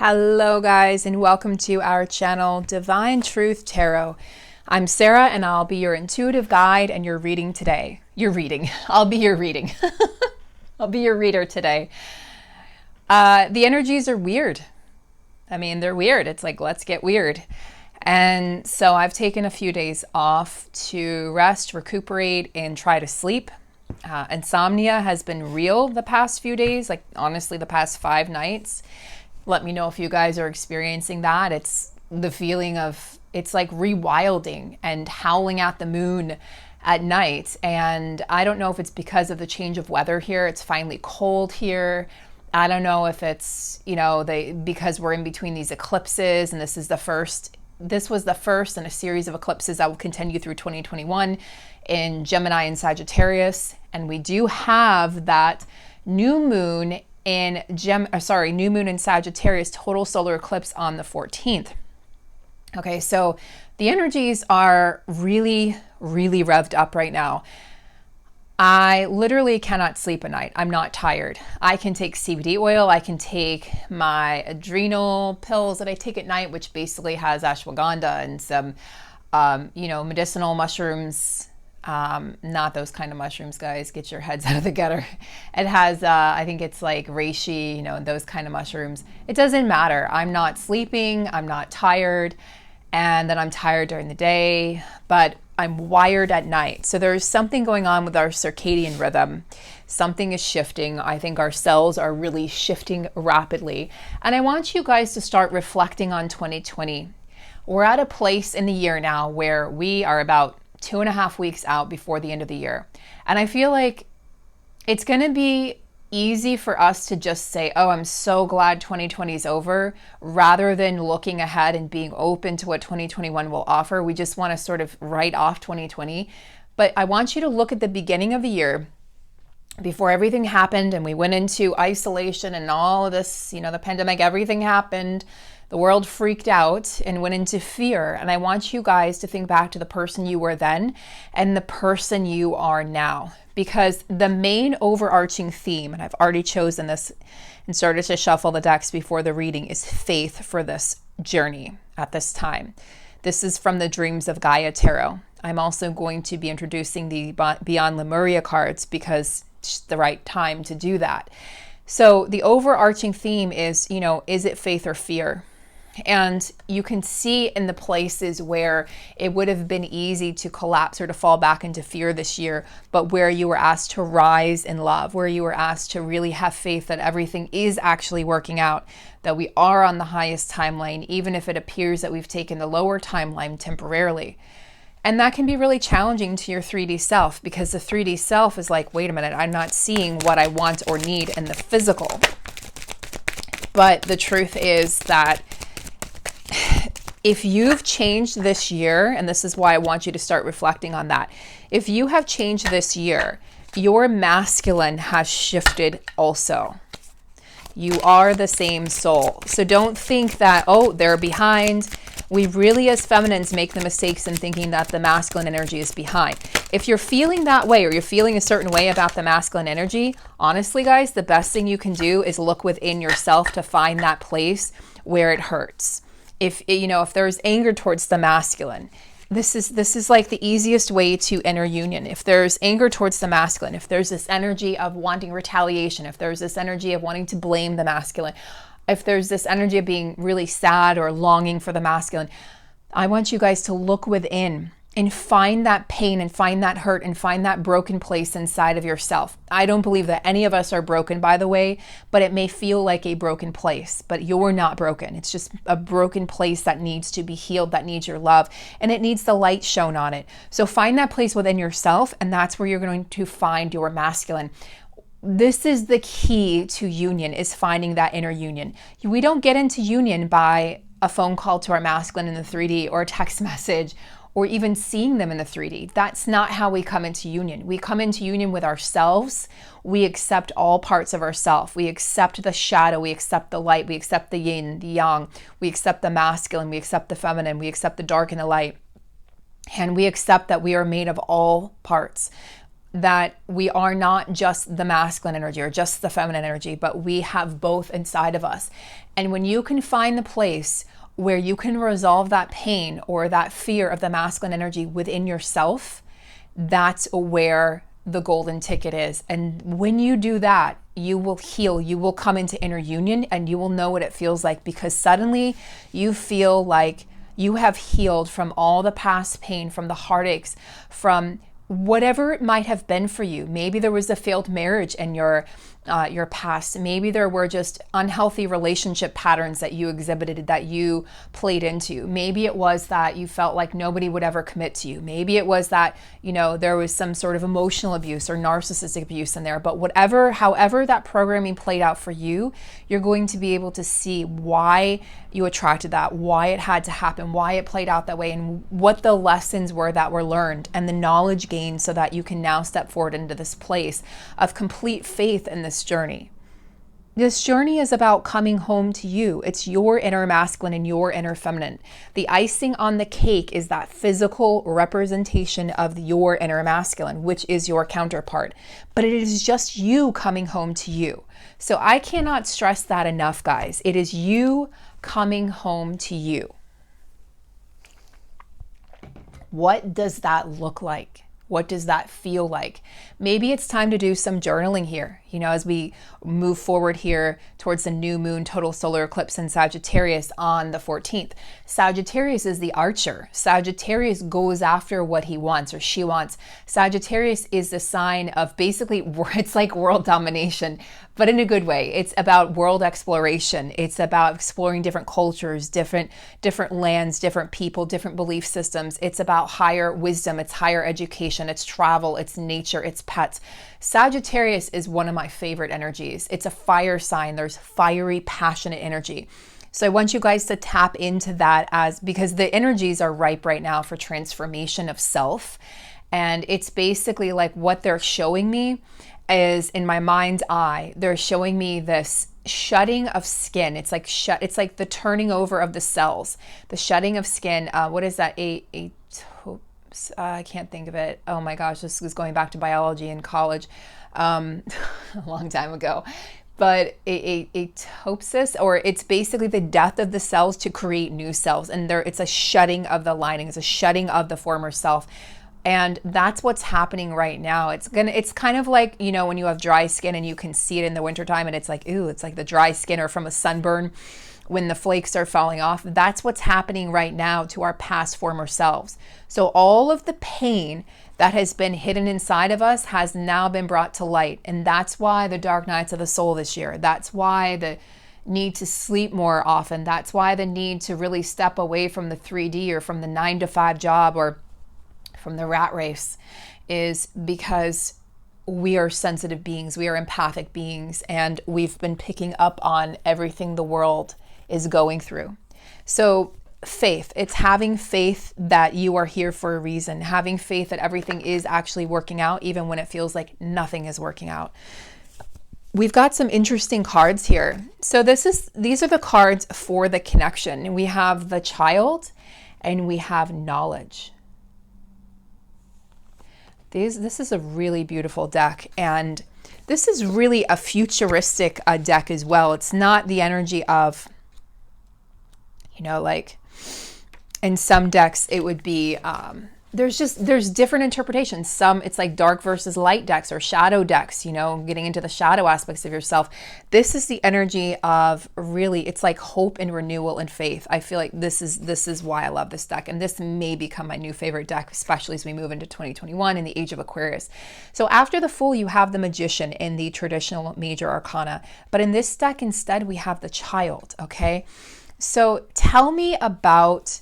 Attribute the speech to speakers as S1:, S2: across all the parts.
S1: Hello guys, and welcome to our channel Divine Truth Tarot. I'm Sarah and I'll be your intuitive guide and your reading today. I'll be your reading. I'll be your reader today. The energies are weird. I mean, they're weird. It's like, let's get weird. And so I've taken a few days off to rest, recuperate, and try to sleep. Insomnia has been real the past few days, like honestly the past 5 nights. Let me know if you guys are experiencing that. It's the feeling of, it's like rewilding and howling at the moon at night. And I don't know if it's because of the change of weather here. It's finally cold here. I don't know if it's, because we're in between these eclipses and this was the first in a series of eclipses that will continue through 2021 in Gemini and Sagittarius. And we do have that new moon in new moon in Sagittarius total solar eclipse on the 14th. Okay, so the energies are really, really revved up right now. I literally cannot sleep at night. I'm not tired. I can take CBD oil. I can take my adrenal pills that I take at night, which basically has ashwagandha and some, medicinal mushrooms. Not those kind of mushrooms, guys. Get your heads out of the gutter. It has, I think it's like reishi, those kind of mushrooms. It doesn't matter. I'm not sleeping. I'm not tired. And then I'm tired during the day, but I'm wired at night. So there's something going on with our circadian rhythm. Something is shifting. I think our cells are really shifting rapidly. And I want you guys to start reflecting on 2020. We're at a place in the year now where we are about 2.5 weeks out before the end of the year. And I feel like it's going to be easy for us to just say, oh, I'm so glad 2020 is over, rather than looking ahead and being open to what 2021 will offer. We just want to sort of write off 2020. But I want you to look at the beginning of the year before everything happened and we went into isolation and all of this, the pandemic, everything happened. The world freaked out and went into fear. And I want you guys to think back to the person you were then and the person you are now. Because the main overarching theme, and I've already chosen this and started to shuffle the decks before the reading, is faith for this journey at this time. This is from the Dreams of Gaia Tarot. I'm also going to be introducing the Beyond Lemuria cards because it's the right time to do that. So the overarching theme is, is it faith or fear? And you can see in the places where it would have been easy to collapse or to fall back into fear this year, but where you were asked to rise in love, where you were asked to really have faith that everything is actually working out, that we are on the highest timeline, even if it appears that we've taken the lower timeline temporarily. And that can be really challenging to your 3D self, because the 3D self is like, wait a minute, I'm not seeing what I want or need in the physical. But the truth is that if you've changed this year, and this is why I want you to start reflecting on that. If you have changed this year, your masculine has shifted also. You are the same soul. So don't think that, oh, they're behind. We really, as feminines, make the mistakes in thinking that the masculine energy is behind. If you're feeling that way, or you're feeling a certain way about the masculine energy, honestly, guys, the best thing you can do is look within yourself to find that place where it hurts. If there's anger towards the masculine, this is like the easiest way to enter union. If there's anger towards the masculine, if there's this energy of wanting retaliation, if there's this energy of wanting to blame the masculine, if there's this energy of being really sad or longing for the masculine, I want you guys to look within and find that pain and find that hurt and find that broken place inside of yourself. I don't believe that any of us are broken, by the way, but it may feel like a broken place, but you're not broken. It's just a broken place that needs to be healed, that needs your love, and it needs the light shown on it. So find that place within yourself, and that's where you're going to find your masculine. This is the key to union, is finding that inner union. We don't get into union by a phone call to our masculine in the 3D or a text message or even seeing them in the 3D. That's not how we come into union. We come into union with ourselves. We accept all parts of ourselves. We accept the shadow. We accept the light. We accept the yin, the yang. We accept the masculine. We accept the feminine. We accept the dark and the light. And we accept that we are made of all parts. that we are not just the masculine energy or just the feminine energy, but we have both inside of us. And when you can find the place where you can resolve that pain or that fear of the masculine energy within yourself, that's where the golden ticket is. And when you do that, you will heal, you will come into inner union, and you will know what it feels like, because suddenly you feel like you have healed from all the past pain, from the heartaches, from whatever it might have been for you. Maybe there was a failed marriage in your past. Maybe there were just unhealthy relationship patterns that you exhibited, that you played into. Maybe it was that you felt like nobody would ever commit to you. Maybe it was that, there was some sort of emotional abuse or narcissistic abuse in there. But however that programming played out for you, you're going to be able to see why you attracted that, why it had to happen, why it played out that way, and what the lessons were that were learned, and the knowledge gained, so that you can now step forward into this place of complete faith in this journey. This journey is about coming home to you. It's your inner masculine and your inner feminine. The icing on the cake is that physical representation of your inner masculine, which is your counterpart. But it is just you coming home to you. So I cannot stress that enough, guys. It is you coming home to you. What does that look like? What does that feel like? Maybe it's time to do some journaling here, as we move forward here towards the new moon total solar eclipse in Sagittarius on the 14th. Sagittarius is the archer. Sagittarius goes after what he wants or she wants. Sagittarius is the sign of basically, it's like world domination, but in a good way. It's about world exploration. It's about exploring different cultures, different lands, different people, different belief systems. It's about higher wisdom. It's higher education. It's travel. It's nature. It's pets. Sagittarius is one of my favorite energies. It's a fire sign. There's fiery, passionate energy. So I want you guys to tap into that, because the energies are ripe right now for transformation of self. And it's basically like what they're showing me is, in my mind's eye, they're showing me this shutting of skin. It's like it's like the turning over of the cells, the shutting of skin. What is that? I can't think of it. Oh my gosh, this was going back to biology in college, a long time ago. But apoptosis, or it's basically the death of the cells to create new cells. And it's a shutting of the lining. It's a shutting of the former self. And that's what's happening right now. It's kind of like, when you have dry skin and you can see it in the wintertime, and it's like, ooh, it's like the dry skin, or from a sunburn when the flakes are falling off. That's what's happening right now to our past former selves. So all of the pain that has been hidden inside of us has now been brought to light. And that's why the dark nights of the soul this year. That's why the need to sleep more often. That's why the need to really step away from the 3D or from the 9-to-5 job or from the rat race, is because we are sensitive beings, we are empathic beings, and we've been picking up on everything the world is going through. So faith, it's having faith that you are here for a reason, having faith that everything is actually working out, even when it feels like nothing is working out. We've got some interesting cards here. So these are the cards for the connection. We have the Child and we have Knowledge. This is a really beautiful deck, and this is really a futuristic deck as well. It's not the energy of, like in some decks it would be, there's different interpretations. Some, it's like dark versus light decks or shadow decks, getting into the shadow aspects of yourself. This is the energy of really, it's like hope and renewal and faith. I feel like this is why I love this deck. And this may become my new favorite deck, especially as we move into 2021 in the age of Aquarius. So after the Fool, you have the Magician in the traditional major arcana. But in this deck, instead, we have the Child, okay? So tell me about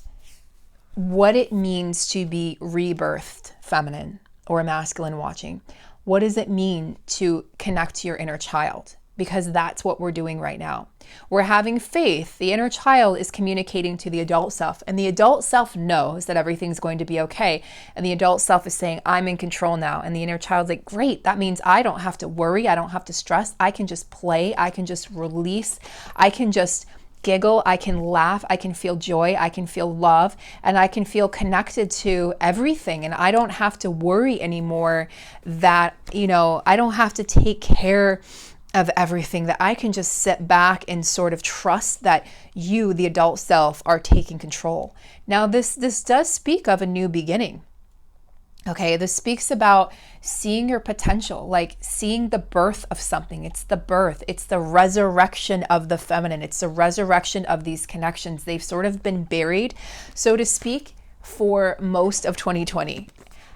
S1: what it means to be rebirthed feminine or masculine watching. What does it mean to connect to your inner child? Because that's what we're doing right now. We're having faith. The inner child is communicating to the adult self, and the adult self knows that everything's going to be okay. And the adult self is saying, I'm in control now. And the inner child's like, great, that means I don't have to worry. I don't have to stress. I can just play. I can just release. I can just giggle, I can laugh, I can feel joy, I can feel love, and I can feel connected to everything. And I don't have to worry anymore that, you know, I don't have to take care of everything, that I can just sit back and sort of trust that you, the adult self, are taking control. Now, this does speak of a new beginning. Okay, this speaks about seeing your potential, like seeing the birth of something. It's the birth, it's the resurrection of the feminine. It's the resurrection of these connections. They've sort of been buried, so to speak, for most of 2020.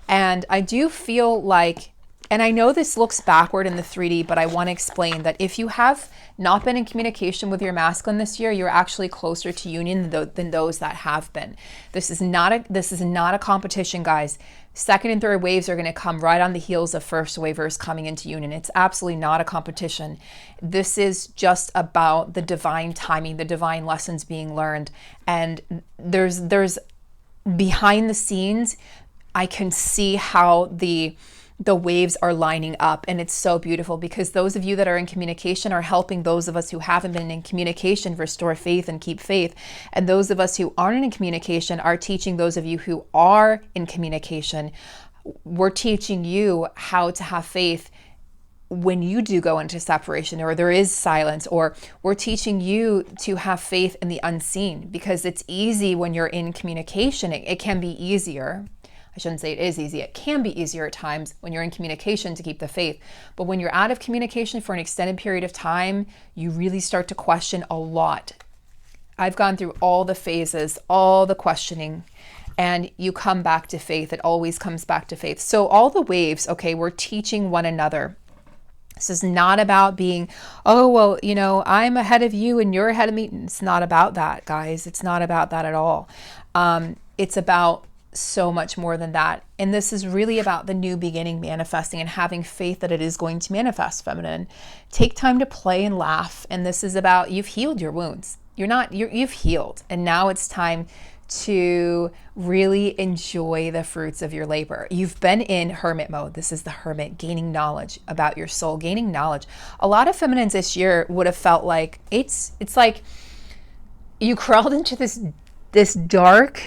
S1: And I do feel like, and I know this looks backward in the 3D, but I want to explain that if you have not been in communication with your masculine this year, you're actually closer to union than those that have been. This is not a competition, guys. Second and third waves are going to come right on the heels of first wavers coming into union. It's absolutely not a competition. This is just about the divine timing, the divine lessons being learned. And there's behind the scenes, I can see how the waves are lining up, and it's so beautiful, because those of you that are in communication are helping those of us who haven't been in communication restore faith and keep faith, and those of us who aren't in communication are teaching those of you who are in communication. We're teaching you how to have faith when you do go into separation, or there is silence, or we're teaching you to have faith in the unseen, because it's easy when you're in communication. It can be easier. I shouldn't say it is easy. It can be easier at times when you're in communication to keep the faith. But when you're out of communication for an extended period of time, you really start to question a lot. I've gone through all the phases, all the questioning, and you come back to faith. It always comes back to faith. So all the waves, okay, we're teaching one another. This is not about being, oh, well, you know, I'm ahead of you and you're ahead of me. It's not about that, guys. It's not about that at all. It's about so much more than that. And this is really about the new beginning manifesting and having faith that it is going to manifest, feminine. Take time to play and laugh. And this is about, you've healed your wounds. You've healed. And now it's time to really enjoy the fruits of your labor. You've been in hermit mode. This is the hermit, gaining knowledge about your soul, gaining knowledge. A lot of feminines this year would have felt like it's like you crawled into this dark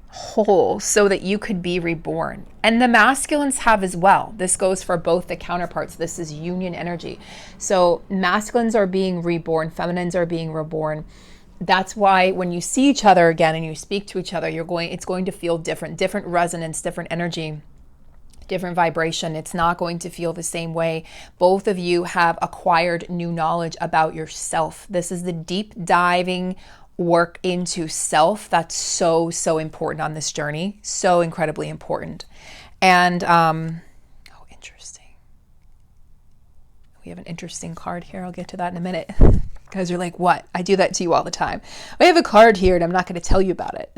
S1: hole so that you could be reborn. And the masculines have as well. This goes for both the counterparts. This is union energy. So masculines are being reborn, feminines are being reborn. That's why when you see each other again and you speak to each other, it's going to feel different resonance, different energy, different vibration. It's not going to feel the same way. Both of you have acquired new knowledge about yourself. This is the deep diving work into self that's so important on this journey, so incredibly important. And interesting, we have an interesting card here. I'll get to that in a minute. Guys are like, what? I do that to you all the time. I have a card here and I'm not going to tell you about it.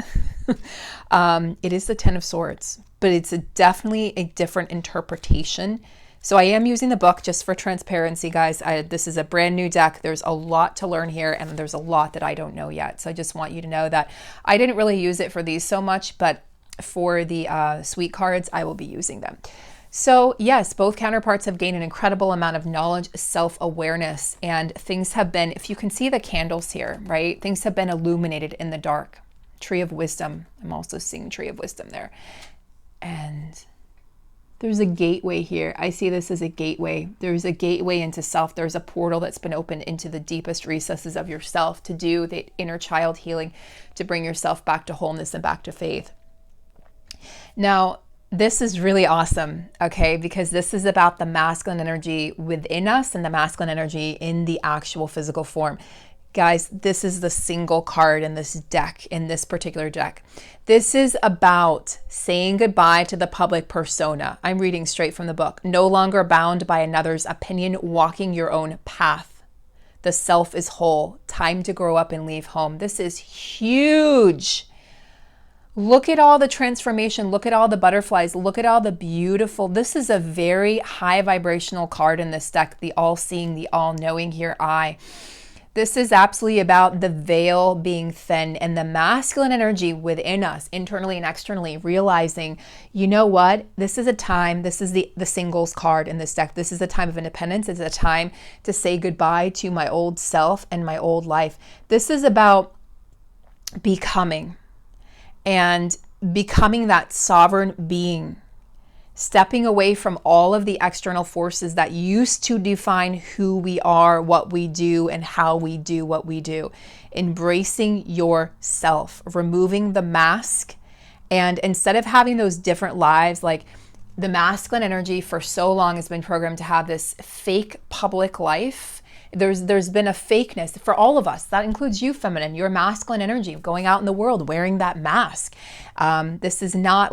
S1: It is the 10 of Swords, but it's definitely a different interpretation. So I am using the book just for transparency, guys. This is a brand new deck. There's a lot to learn here, and there's a lot that I don't know yet. So I just want you to know that I didn't really use it for these so much, but for the sweet cards, I will be using them. So yes, both counterparts have gained an incredible amount of knowledge, self-awareness, and things have been, if you can see the candles here, right? Things have been illuminated in the dark. Tree of Wisdom. I'm also seeing Tree of Wisdom there. And there's a gateway here. I see this as a gateway. There's a gateway into self. There's a portal that's been opened into the deepest recesses of yourself to do the inner child healing, to bring yourself back to wholeness and back to faith. Now, this is really awesome, okay? Because this is about the masculine energy within us and the masculine energy in the actual physical form. Guys, this is the single card in this deck, in this particular deck. This is about saying goodbye to the public persona. I'm reading straight from the book. No longer bound by another's opinion, walking your own path. The self is whole. Time to grow up and leave home. This is huge. Look at all the transformation. Look at all the butterflies. Look at all the beautiful. This is a very high vibrational card in this deck. The all-seeing, the all-knowing here, I. This is absolutely about the veil being thin and the masculine energy within us, internally and externally, realizing, you know what, this is a time, this is the singles card in this deck. This is a time of independence. It's a time to say goodbye to my old self and my old life. This is about becoming and becoming that sovereign being, stepping away from all of the external forces that used to define who we are, what we do, and how we do what we do. Embracing yourself, removing the mask, and instead of having those different lives, like the masculine energy for so long has been programmed to have this fake public life. There's been a fakeness for all of us. That includes you, feminine, your masculine energy, going out in the world wearing that mask. This is not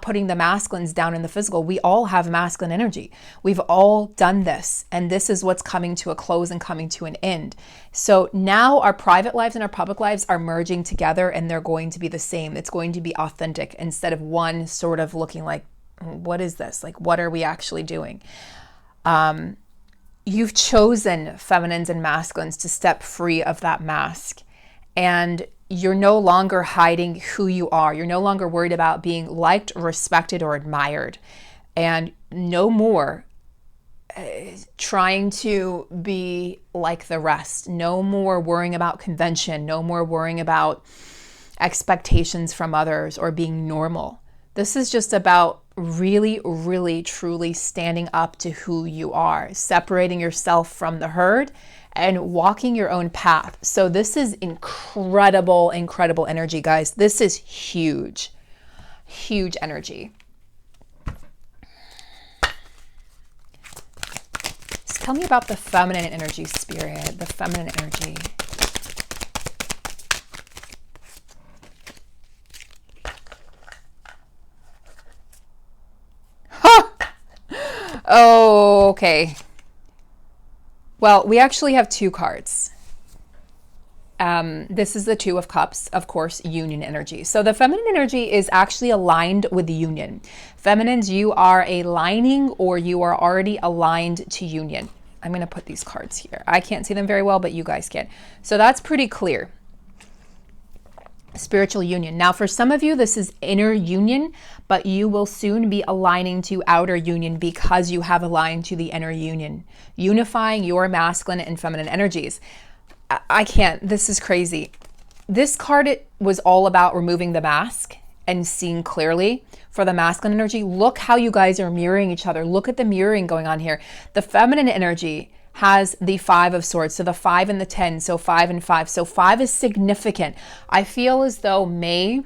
S1: putting the masculines down in the physical. We all have masculine energy. We've all done this, and this is what's coming to a close and coming to an end. So now our private lives and our public lives are merging together, and they're going to be the same. It's going to be authentic instead of one sort of looking like, what is this? Like, what are we actually doing? You've chosen, feminines and masculines, to step free of that mask, and you're no longer hiding who you are. You're no longer worried about being liked, respected, or admired, and no more trying to be like the rest. No more worrying about convention. No more worrying about expectations from others or being normal. This is just about really, really, truly standing up to who you are, separating yourself from the herd and walking your own path. So this is incredible, incredible energy, guys. This is huge, huge energy. So tell me about the feminine energy, spirit, the feminine energy. Oh, okay. Well, we actually have two cards. This is the Two of Cups, of course, union energy. So the feminine energy is actually aligned with the union. Feminines, you are aligning, or you are already aligned to union. I'm going to put these cards here. I can't see them very well, but you guys can. So that's pretty clear. Spiritual union. Now, for some of you, this is inner union, but you will soon be aligning to outer union because you have aligned to the inner union, unifying your masculine and feminine energies. I can't. This is crazy. This card, it was all about removing the mask and seeing clearly for the masculine energy. Look how you guys are mirroring each other. Look at the mirroring going on here. The feminine energy has the Five of Swords, so the 5 and the 10, so 5 and 5. So 5 is significant. I feel as though May,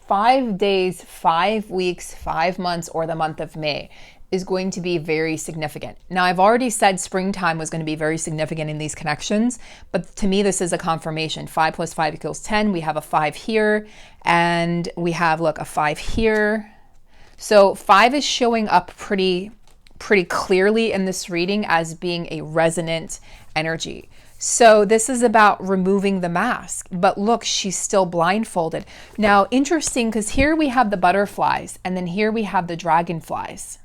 S1: 5 days, 5 weeks, 5 months, or the month of May is going to be very significant. Now, I've already said springtime was going to be very significant in these connections, but to me, this is a confirmation. 5 plus 5 equals 10. We have a 5 here, and we have, look, a 5 here. So 5 is showing up pretty clearly in this reading as being a resonant energy. So this is about removing the mask, but look, she's still blindfolded. Now, interesting, because here we have the butterflies, and then here we have the dragonflies.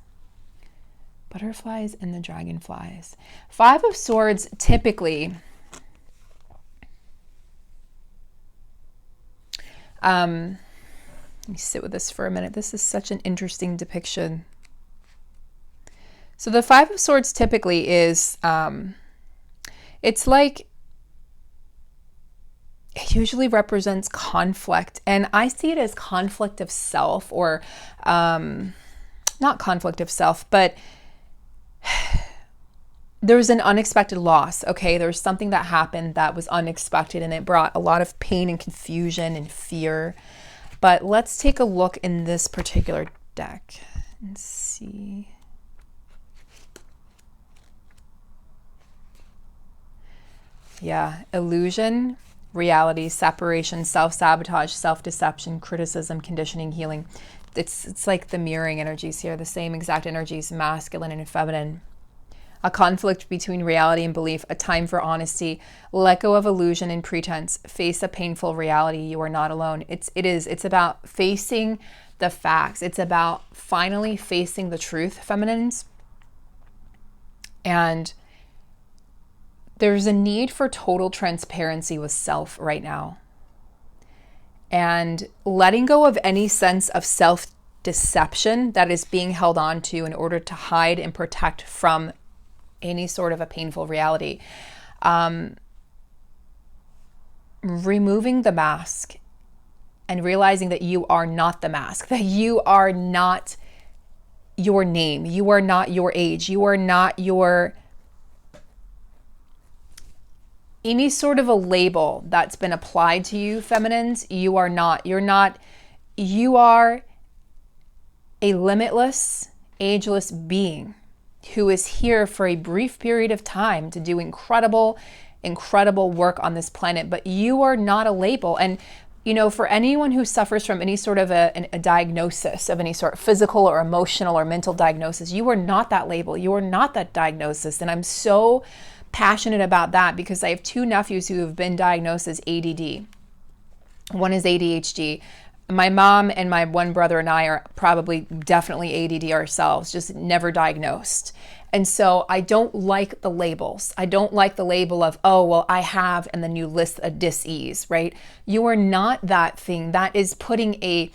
S1: Butterflies and the dragonflies. 5 of Swords typically, let me sit with this for a minute. This is such an interesting depiction. So the 5 of Swords typically is, it's like, it usually represents conflict. And I see it as conflict of self, or not conflict of self, but there's an unexpected loss, okay? There's something that happened that was unexpected, and it brought a lot of pain and confusion and fear. But let's take a look in this particular deck and see. Yeah, illusion, reality, separation, self-sabotage, self-deception, criticism, conditioning, healing. It's like the mirroring energies here, the same exact energies, masculine and feminine. A conflict between reality and belief, a time for honesty, let go of illusion and pretense, face a painful reality. You are not alone. It's about facing the facts. It's about finally facing the truth, feminines, and there's a need for total transparency with self right now. And letting go of any sense of self-deception that is being held on to in order to hide and protect from any sort of a painful reality. Removing the mask and realizing that you are not the mask, that you are not your name, you are not your age, you are not your any sort of a label that's been applied to you, feminines. You are not, you are a limitless, ageless being who is here for a brief period of time to do incredible work on this planet, but you are not a label. And you know, for anyone who suffers from any sort of a diagnosis of any sort, physical or emotional or mental diagnosis, you are not that label. You are not that diagnosis. And I'm so passionate about that because I have 2 nephews who have been diagnosed as ADD. One is ADHD. My mom and my one brother and I are probably definitely ADD ourselves, just never diagnosed. And so I don't like the labels. I don't like the label of, oh, well, I have, and then you list a dis-ease, right? You are not that thing. That is putting a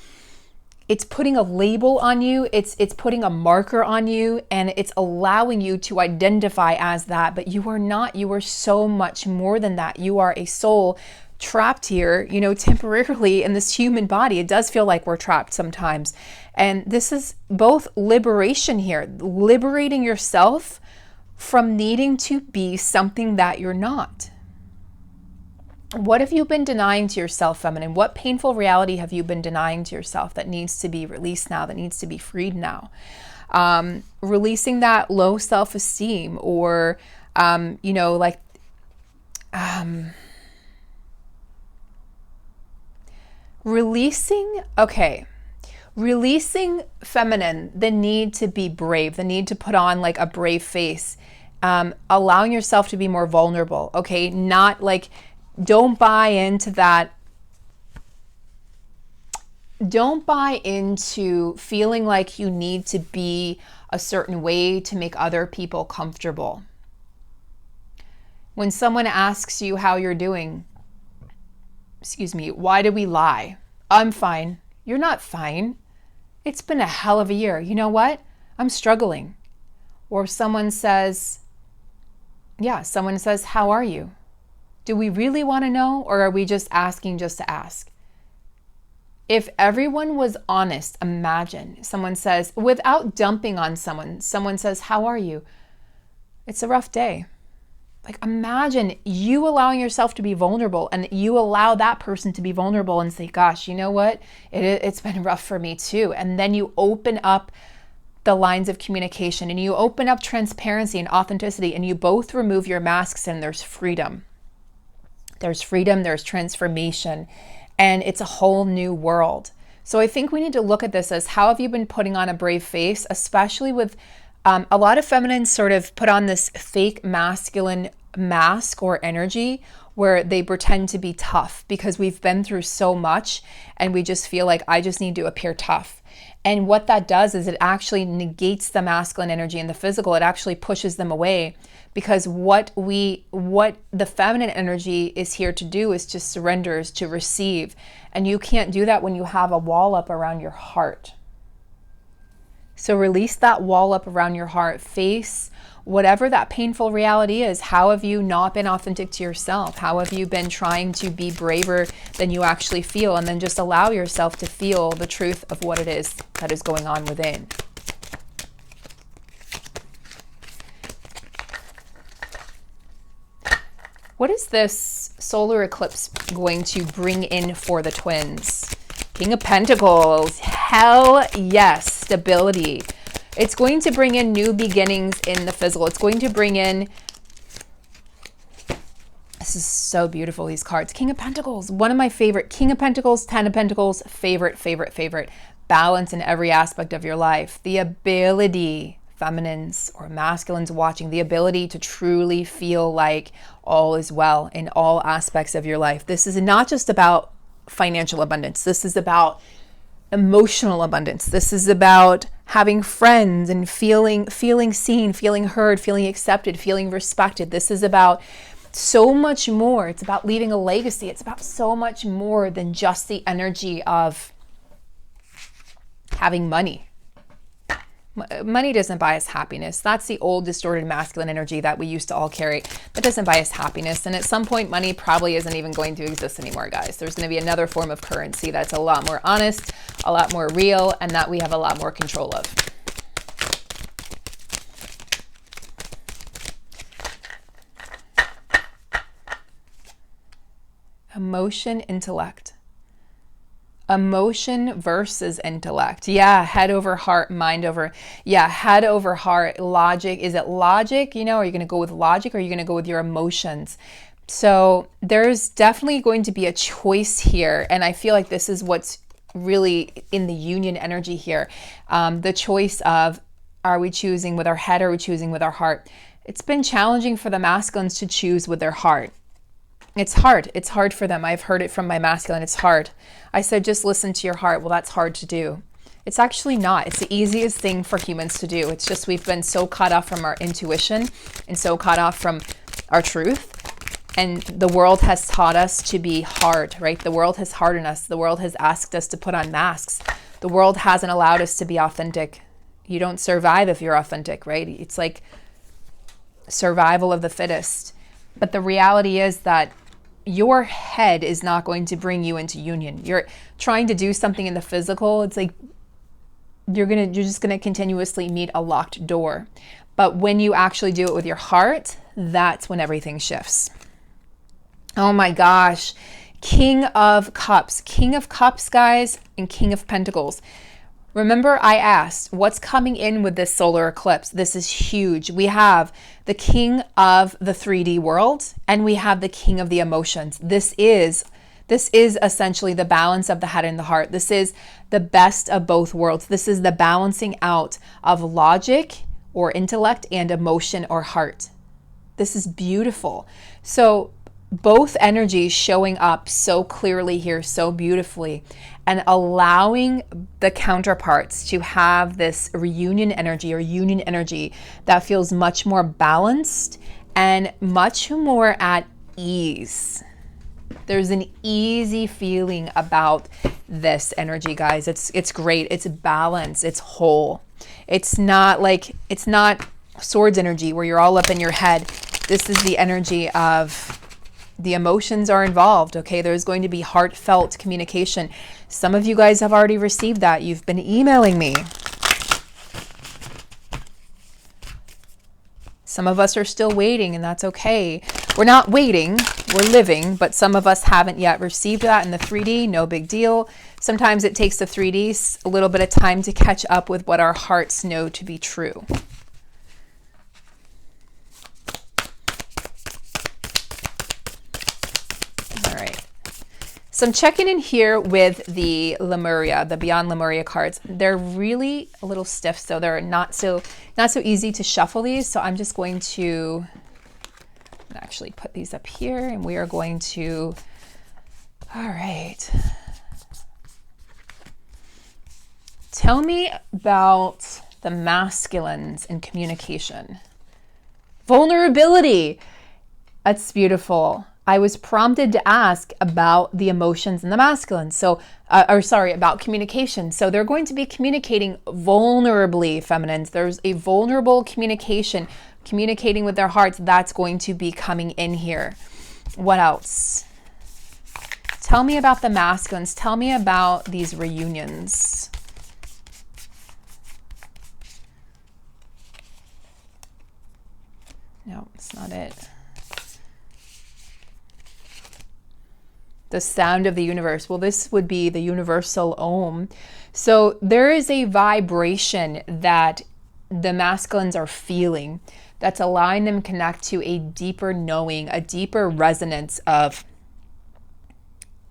S1: label on you. It's putting a marker on you, and it's allowing you to identify as that, but you are not. You are so much more than that. You are a soul trapped here, you know, temporarily in this human body. It does feel like we're trapped sometimes. And this is both liberation here, liberating yourself from needing to be something that you're not. What have you been denying to yourself, feminine? What painful reality have you been denying to yourself that needs to be released now, that needs to be freed now? Releasing that low self-esteem, or, you know, like, releasing, feminine, the need to be brave, the need to put on like a brave face, allowing yourself to be more vulnerable, okay? Not like, don't buy into that. Don't buy into feeling like you need to be a certain way to make other people comfortable. When someone asks you how you're doing, why do we lie? I'm fine. You're not fine. It's been a hell of a year. You know what? I'm struggling. Or someone says, how are you? Do we really want to know, or are we just asking just to ask? If everyone was honest, imagine someone says, without dumping on someone says, how are you? It's a rough day. Like, imagine you allowing yourself to be vulnerable, and you allow that person to be vulnerable and say, gosh, you know what? It's been rough for me too. And then you open up the lines of communication, and you open up transparency and authenticity, and you both remove your masks, and there's freedom. There's freedom, there's transformation, and it's a whole new world. So I think we need to look at this as, how have you been putting on a brave face, especially with a lot of feminines sort of put on this fake masculine mask or energy where they pretend to be tough because we've been through so much, and we just feel like, I just need to appear tough. And what that does is it actually negates the masculine energy and the physical. It actually pushes them away, because what the feminine energy is here to do is to surrender, is to receive. And you can't do that when you have a wall up around your heart. So release that wall up around your heart. Face whatever that painful reality is. How have you not been authentic to yourself? How have you been trying to be braver than you actually feel? And then just allow yourself to feel the truth of what it is that is going on within. What is this solar eclipse going to bring in for the twins? King of Pentacles. Hell yes. Stability. It's going to bring in new beginnings in the physical. It's going to bring in, this is so beautiful, these cards. King of Pentacles, one of my favorite. King of Pentacles, Ten of Pentacles, favorite. Balance in every aspect of your life. The ability, feminines or masculines watching, the ability to truly feel like all is well in all aspects of your life. This is not just about financial abundance. This is about emotional abundance. This is about having friends and feeling seen, feeling heard, feeling accepted, feeling respected. This is about so much more. It's about leaving a legacy. It's about so much more than just the energy of having money. Money doesn't buy us happiness. That's the old distorted masculine energy that we used to all carry. That doesn't buy us happiness. And at some point, money probably isn't even going to exist anymore, guys. There's going to be another form of currency that's a lot more honest, a lot more real, and that we have a lot more control of. Emotion, intellect. Emotion versus intellect. Yeah, head over heart, mind over. Yeah, head over heart. Logic. Is it logic? You know, are you going to go with logic or are you going to go with your emotions? So there's definitely going to be a choice here. And I feel like this is what's really in the union energy here. The choice of, are we choosing with our head or are we choosing with our heart? It's been challenging for the masculines to choose with their heart. It's hard. It's hard for them. I've heard it from my masculine. It's hard. I said, just listen to your heart. Well, that's hard to do. It's actually not. It's the easiest thing for humans to do. It's just we've been so caught off from our intuition and so caught off from our truth. And the world has taught us to be hard, right? The world has hardened us. The world has asked us to put on masks. The world hasn't allowed us to be authentic. You don't survive if you're authentic, right? It's like survival of the fittest. But the reality is that your head is not going to bring you into union. You're trying to do something in the physical. It's like you're just gonna continuously meet a locked door. But when you actually do it with your heart, that's when everything shifts. Oh my gosh. King of Cups. King of Cups, guys, and King of Pentacles. Remember, I asked, what's coming in with this solar eclipse? This is huge. We have the king of the 3D world, and we have the king of the emotions. This is essentially the balance of the head and the heart. This is the best of both worlds. This is the balancing out of logic or intellect and emotion or heart. This is beautiful. So both energies showing up so clearly here, so beautifully, and allowing the counterparts to have this reunion energy or union energy that feels much more balanced and much more at ease. There's an easy feeling about this energy, guys. It's great. It's balanced. It's whole. It's not swords energy where you're all up in your head. This is the energy of the emotions are involved, okay? There's going to be heartfelt communication. Some of you guys have already received that. You've been emailing me. Some of us are still waiting, and that's okay. We're not waiting, we're living, but some of us haven't yet received that in the 3D. No big deal. Sometimes it takes the 3D a little bit of time to catch up with what our hearts know to be true. So I'm checking in here with the Lemuria, the Beyond Lemuria cards. They're really a little stiff, so they're not so easy to shuffle these. So I'm just going to actually put these up here, and we are going to, all right. Tell me about the masculines in communication. Vulnerability. That's beautiful. I was prompted to ask about the emotions in the masculine. So, about communication. So they're going to be communicating vulnerably, feminines. There's a vulnerable communication, communicating with their hearts. That's going to be coming in here. What else? Tell me about the masculines. Tell me about these reunions. No, it's not it. The sound of the universe. Well, this would be the universal Om. So there is a vibration that the masculines are feeling that's allowing them to connect to a deeper knowing, a deeper resonance of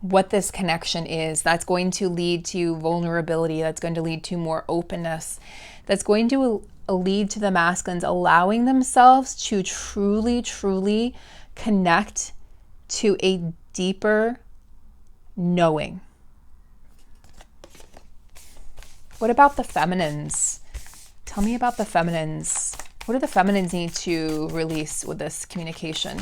S1: what this connection is. That's going to lead to vulnerability. That's going to lead to more openness. That's going to lead to the masculines allowing themselves to truly, truly connect to a deeper knowing. What about the feminines? Tell me about the feminines. What do the feminines need to release with this communication?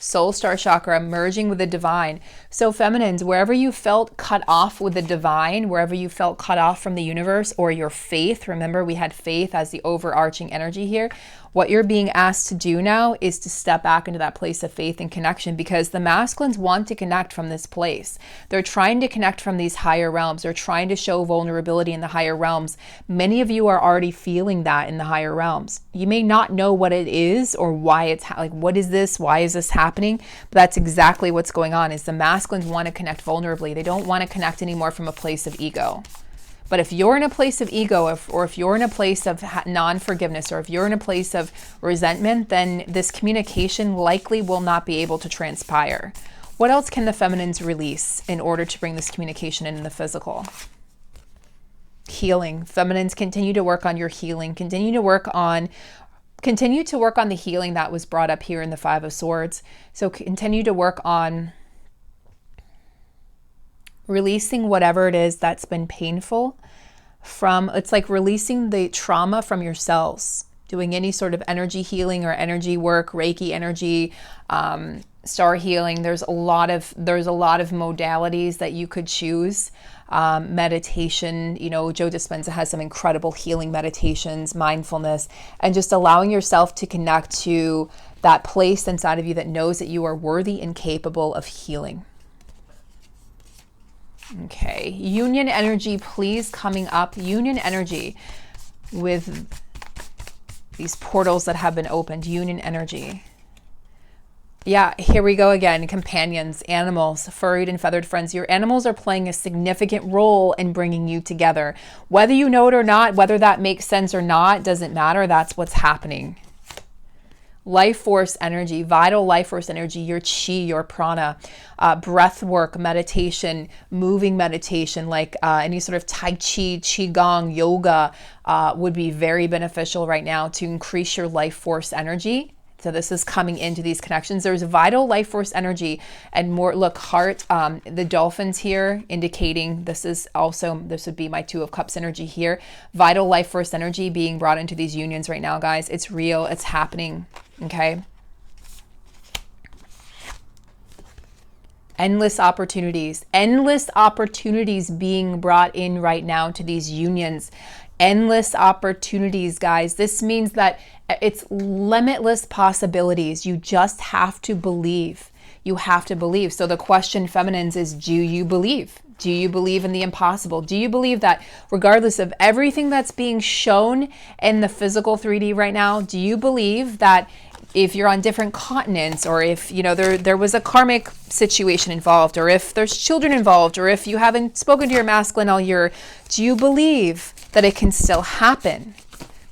S1: soul star chakra, merging with the divine. So feminines, wherever you felt cut off with the divine, wherever you felt cut off from the universe or your faith, remember we had faith as the overarching energy here. What you're being asked to do now is to step back into that place of faith and connection, because the masculines want to connect from this place. They're trying to connect from these higher realms. They're trying to show vulnerability in the higher realms. Many of you are already feeling that in the higher realms. You may not know what it is or why it's like, what is this? Why is this happening? But that's exactly what's going on, is the masculines want to connect vulnerably. They don't want to connect anymore from a place of ego. But if you're in a place of ego, or if you're in a place of non-forgiveness, or if you're in a place of resentment, then this communication likely will not be able to transpire. What else can the feminines release in order to bring this communication in the physical? Healing. Feminines, continue to work on your healing. Continue to work on the healing that was brought up here in the Five of Swords. So continue to work on releasing whatever it is that's been painful from, it's like releasing the trauma from your cells, doing any sort of energy healing or energy work, Reiki energy, star healing. There's a lot of modalities that you could choose. Meditation, you know, Joe Dispenza has some incredible healing meditations, mindfulness, and just allowing yourself to connect to that place inside of you that knows that you are worthy and capable of healing. Okay, union energy, please, coming up. Union energy with these portals that have been opened. Union energy. Yeah, here we go again. Companions, animals, furried and feathered friends. Your animals are playing a significant role in bringing you together. Whether you know it or not, whether that makes sense or not, doesn't matter. That's what's happening. Life force energy, vital life force energy, your chi, your prana, breath work, meditation, moving meditation, like any sort of Tai Chi, Qigong, yoga would be very beneficial right now to increase your life force energy. So this is coming into these connections. There's vital life force energy and more. Look, heart, the dolphins here indicating this would be my Two of Cups energy here. Vital life force energy being brought into these unions right now, guys. It's real. It's happening. Okay. Endless opportunities being brought in right now to these unions. Endless opportunities, guys. This means that it's limitless possibilities. You just have to believe. You have to believe. So the question, feminines, is do you believe? Do you believe in the impossible? Do you believe that regardless of everything that's being shown in the physical 3D right now, do you believe that if you're on different continents, or if, you know, there was a karmic situation involved, or if there's children involved, or if you haven't spoken to your masculine all year, do you believe that it can still happen?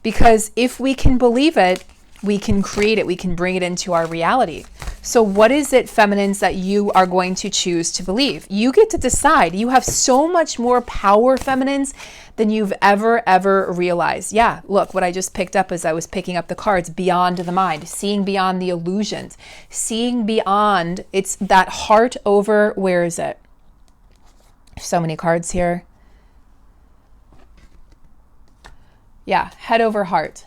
S1: Because if we can believe it, we can create it, we can bring it into our reality. So what is it, feminines, that you are going to choose to believe? You get to decide. You have so much more power, feminines, than you've ever realized. Yeah, look, what I just picked up as I was picking up the cards, beyond the mind, seeing beyond the illusions, seeing beyond, it's that heart over, where is it? So many cards here. Yeah, head over heart.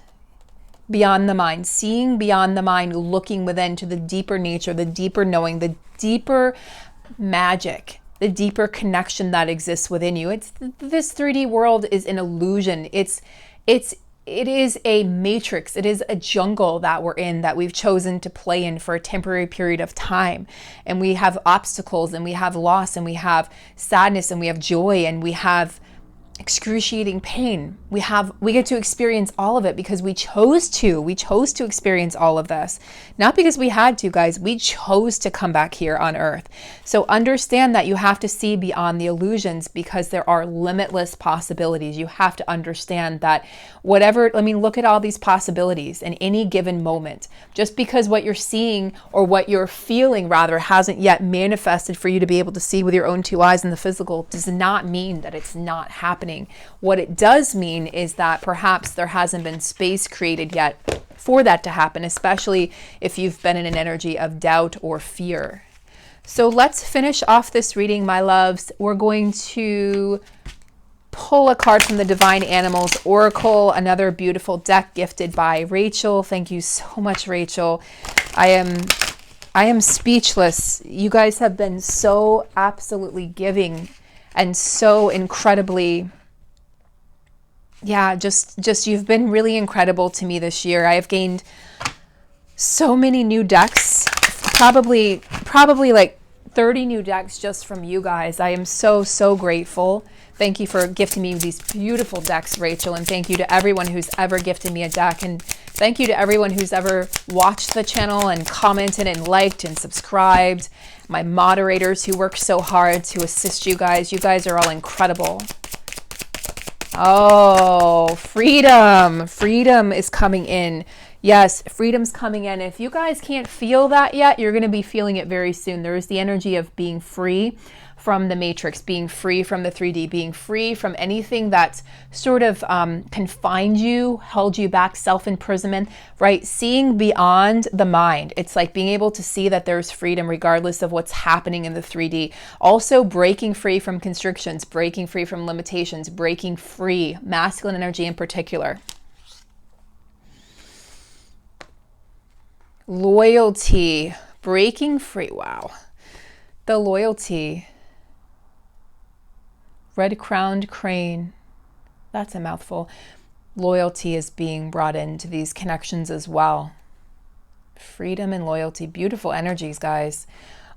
S1: Beyond the mind, seeing beyond the mind, looking within to the deeper nature, the deeper knowing, the deeper magic, the deeper connection that exists within you. It's this 3D world is an illusion. It is a matrix. It is a jungle that we're in, that we've chosen to play in for a temporary period of time. And we have obstacles, and we have loss, and we have sadness, and we have joy, and we have excruciating pain. We get to experience all of it because we chose to experience all of this, not because we had to, guys. We chose to come back here on earth. So understand that you have to see beyond the illusions, because there are limitless possibilities. You have to understand that look at all these possibilities in any given moment. Just because what you're seeing, or what you're feeling rather, hasn't yet manifested for you to be able to see with your own two eyes in the physical, does not mean that it's not happening. What it does mean is that perhaps there hasn't been space created yet for that to happen, especially if you've been in an energy of doubt or fear. So let's finish off this reading, my loves. We're going to pull a card from the Divine Animals Oracle, another beautiful deck gifted by Rachel. Thank you so much, Rachel. I am I am speechless. You guys have been so absolutely giving and so incredibly, yeah, just you've been really incredible to me this year. I have gained so many new decks, probably like 30 new decks just from you guys. I am so grateful. Thank you for gifting me these beautiful decks, Rachel, and thank you to everyone who's ever gifted me a deck, and thank you to everyone who's ever watched the channel and commented and liked and subscribed. My moderators who work so hard to assist you guys. You guys are all incredible. Oh, freedom. Freedom is coming in. Yes, freedom's coming in. If you guys can't feel that yet, you're going to be feeling it very soon. There is the energy of being free from the matrix, being free from the 3D, being free from anything that sort of confined you, held you back, self-imprisonment, right? Seeing beyond the mind. It's like being able to see that there's freedom regardless of what's happening in the 3D. Also breaking free from constrictions, breaking free from limitations, breaking free, masculine energy in particular. Loyalty, breaking free. Wow. The loyalty. Red-crowned crane. That's a mouthful. Loyalty is being brought into these connections as well. Freedom and loyalty. Beautiful energies, guys.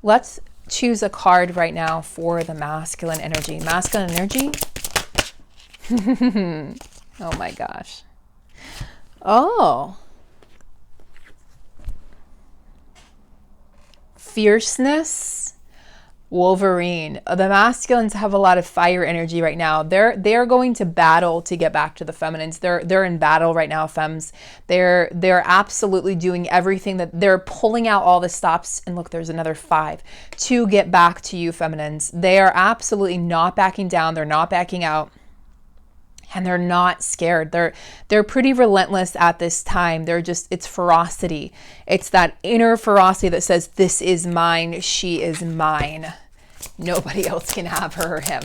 S1: Let's choose a card right now for the masculine energy. Masculine energy? Oh my gosh. Oh. Fierceness. Wolverine. The masculines have a lot of fire energy right now. They're going to battle to get back to the feminines. They're in battle right now, femmes. They're absolutely doing everything that they're pulling out all the stops. And look, there's another 5 to get back to you, feminines. They are absolutely not backing down. They're not backing out. And they're not scared. They're pretty relentless at this time. It's ferocity. It's that inner ferocity that says, this is mine, she is mine. Nobody else can have her or him.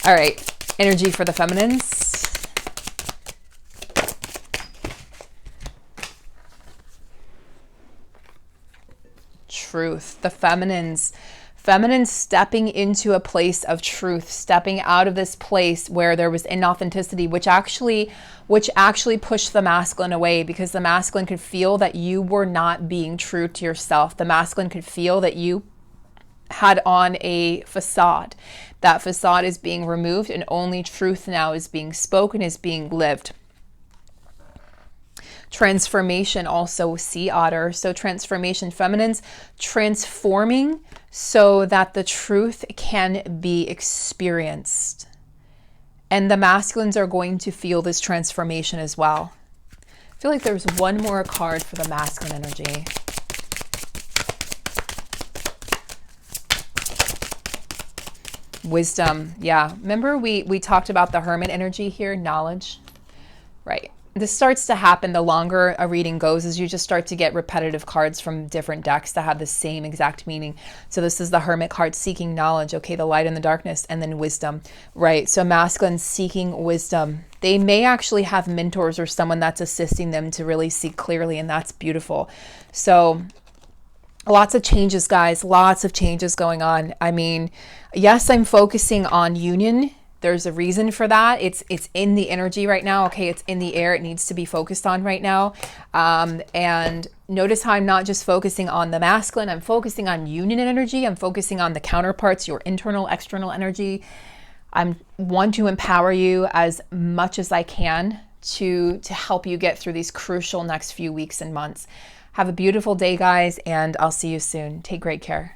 S1: All right, energy for the feminines. Truth, the feminines. Feminine stepping into a place of truth, stepping out of this place where there was inauthenticity, which actually pushed the masculine away, because the masculine could feel that you were not being true to yourself. The masculine could feel that you had on a facade. That facade is being removed and only truth now is being spoken, is being lived. Transformation also, sea otter. So transformation, feminines transforming so that the truth can be experienced. And the masculines are going to feel this transformation as well. I feel like there's one more card for the masculine energy. Wisdom. Yeah. Remember we talked about the hermit energy here, knowledge, right? This starts to happen the longer a reading goes, as you just start to get repetitive cards from different decks that have the same exact meaning. So this is the hermit card, seeking knowledge, okay, the light and the darkness, and then wisdom, right? So masculine seeking wisdom. They may actually have mentors or someone that's assisting them to really see clearly, and that's beautiful. So lots of changes, guys, lots of changes going on. I mean, yes, I'm focusing on union. There's a reason for that. It's in the energy right now. Okay, it's in the air. It needs to be focused on right now. And notice how I'm not just focusing on the masculine. I'm focusing on union energy. I'm focusing on the counterparts, your internal, external energy. I want to empower you as much as I can to help you get through these crucial next few weeks and months. Have a beautiful day, guys, and I'll see you soon. Take great care.